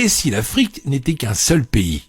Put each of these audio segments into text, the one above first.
Et si l'Afrique n'était qu'un seul pays ?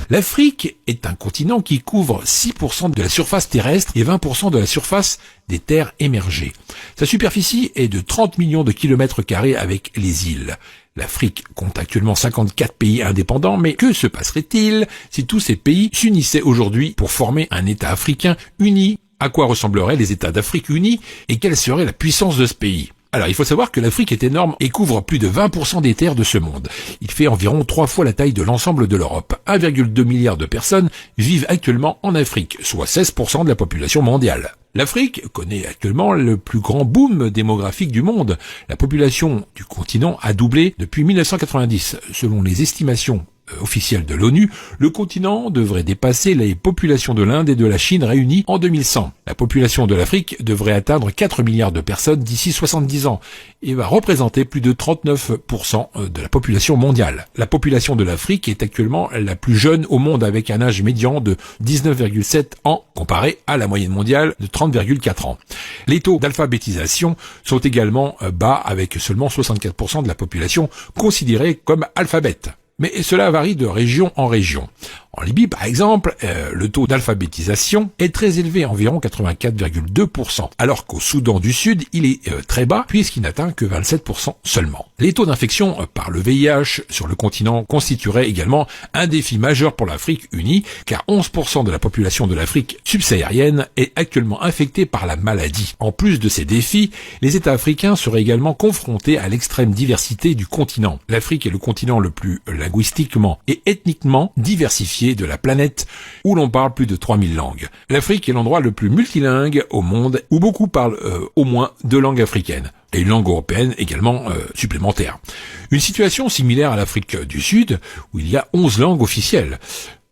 L'Afrique est un continent qui couvre 6% de la surface terrestre et 20% de la surface des terres émergées. Sa superficie est de 30 millions de kilomètres carrés avec les îles. L'Afrique compte actuellement 54 pays indépendants, mais que se passerait-il si tous ces pays s'unissaient aujourd'hui pour former un État africain uni ? À quoi ressembleraient les États d'Afrique unis et quelle serait la puissance de ce pays ? Alors, il faut savoir que l'Afrique est énorme et couvre plus de 20% des terres de ce monde. Il fait environ 3 fois la taille de l'ensemble de l'Europe. 1,2 milliard de personnes vivent actuellement en Afrique, soit 16% de la population mondiale. L'Afrique connaît actuellement le plus grand boom démographique du monde. La population du continent a doublé depuis 1990. Selon les estimations officielle de l'ONU, le continent devrait dépasser les populations de l'Inde et de la Chine réunies en 2100. La population de l'Afrique devrait atteindre 4 milliards de personnes d'ici 70 ans et va représenter plus de 39% de la population mondiale. La population de l'Afrique est actuellement la plus jeune au monde avec un âge médian de 19,7 ans comparé à la moyenne mondiale de 30,4 ans. Les taux d'alphabétisation sont également bas avec seulement 64% de la population considérée comme alphabète. Mais cela varie de région en région. En Libye, par exemple, le taux d'alphabétisation est très élevé, environ 84,2%, alors qu'au Soudan du Sud, il est très bas, puisqu'il n'atteint que 27% seulement. Les taux d'infection par le VIH sur le continent constitueraient également un défi majeur pour l'Afrique unie, car 11% de la population de l'Afrique subsaharienne est actuellement infectée par la maladie. En plus de ces défis, les États africains seraient également confrontés à l'extrême diversité du continent. L'Afrique est le continent le plus linguistiquement et ethniquement diversifié de la planète, où l'on parle plus de 3000 langues. L'Afrique est l'endroit le plus multilingue au monde, où beaucoup parlent au moins 2 langues africaines, et une langue européenne également supplémentaire. Une situation similaire à l'Afrique du Sud, où il y a 11 langues officielles.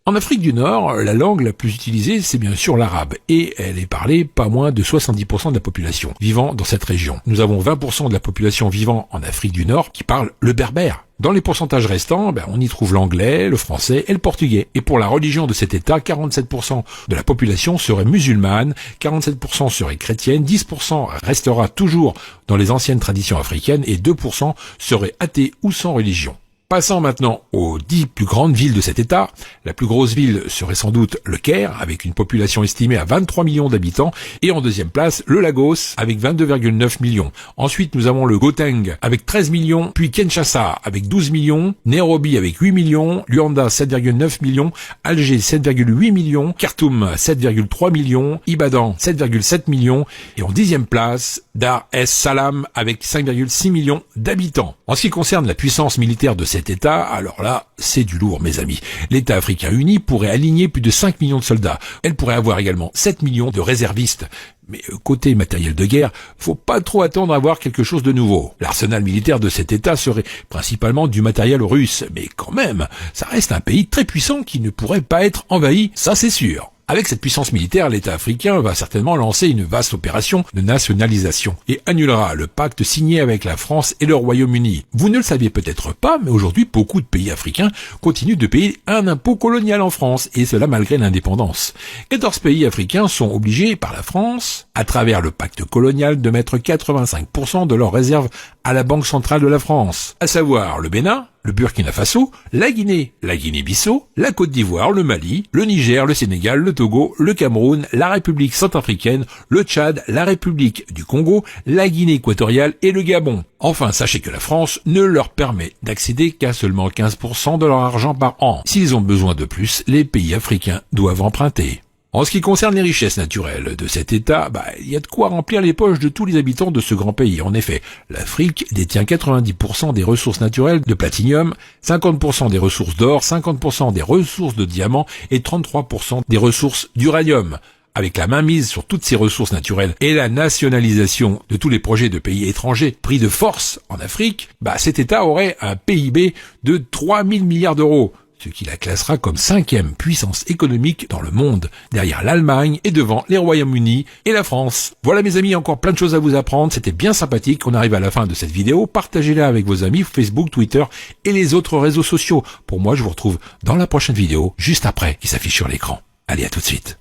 En Afrique du Nord, la langue la plus utilisée, c'est bien sûr l'arabe, et elle est parlée pas moins de 70% de la population vivant dans cette région. Nous avons 20% de la population vivant en Afrique du Nord qui parle le berbère. Dans les pourcentages restants, on y trouve l'anglais, le français et le portugais. Et pour la religion de cet État, 47% de la population serait musulmane, 47% serait chrétienne, 10% restera toujours dans les anciennes traditions africaines et 2% serait athée ou sans religion. Passons maintenant aux 10 plus grandes villes de cet État. La plus grosse ville serait sans doute le Caire, avec une population estimée à 23 millions d'habitants. Et en deuxième place, le Lagos, avec 22,9 millions. Ensuite, nous avons le Gauteng, avec 13 millions, puis Kinshasa, avec 12 millions, Nairobi, avec 8 millions, Luanda, 7,9 millions, Alger, 7,8 millions, Khartoum, 7,3 millions, Ibadan, 7,7 millions, et en 10e place, Dar es Salaam, avec 5,6 millions d'habitants. En ce qui concerne la puissance militaire de cet État, alors là, c'est du lourd, mes amis. L'État africain uni pourrait aligner plus de 5 millions de soldats. Elle pourrait avoir également 7 millions de réservistes. Mais côté matériel de guerre, faut pas trop attendre à voir quelque chose de nouveau. L'arsenal militaire de cet État serait principalement du matériel russe. Mais quand même, ça reste un pays très puissant qui ne pourrait pas être envahi, ça c'est sûr. Avec cette puissance militaire, l'État africain va certainement lancer une vaste opération de nationalisation et annulera le pacte signé avec la France et le Royaume-Uni. Vous ne le saviez peut-être pas, mais aujourd'hui, beaucoup de pays africains continuent de payer un impôt colonial en France, et cela malgré l'indépendance. 14 pays africains sont obligés par la France, à travers le pacte colonial, de mettre 85% de leurs réserves à la Banque centrale de la France, à savoir le Bénin, le Burkina Faso, la Guinée-Bissau, la Côte d'Ivoire, le Mali, le Niger, le Sénégal, le Togo, le Cameroun, la République centrafricaine, le Tchad, la République du Congo, la Guinée équatoriale et le Gabon. Enfin, sachez que la France ne leur permet d'accéder qu'à seulement 15% de leur argent par an. S'ils ont besoin de plus, les pays africains doivent emprunter. En ce qui concerne les richesses naturelles de cet État, il y a de quoi remplir les poches de tous les habitants de ce grand pays. En effet, l'Afrique détient 90% des ressources naturelles de platinium, 50% des ressources d'or, 50% des ressources de diamants et 33% des ressources d'uranium. Avec la mainmise sur toutes ces ressources naturelles et la nationalisation de tous les projets de pays étrangers pris de force en Afrique, cet État aurait un PIB de 3 000 milliards d'euros. Ce qui la classera comme 5e puissance économique dans le monde, derrière l'Allemagne et devant les Royaumes-Unis et la France. Voilà mes amis, encore plein de choses à vous apprendre, c'était bien sympathique, on arrive à la fin de cette vidéo, partagez-la avec vos amis Facebook, Twitter et les autres réseaux sociaux. Pour moi, je vous retrouve dans la prochaine vidéo, juste après, qui s'affiche sur l'écran. Allez, à tout de suite.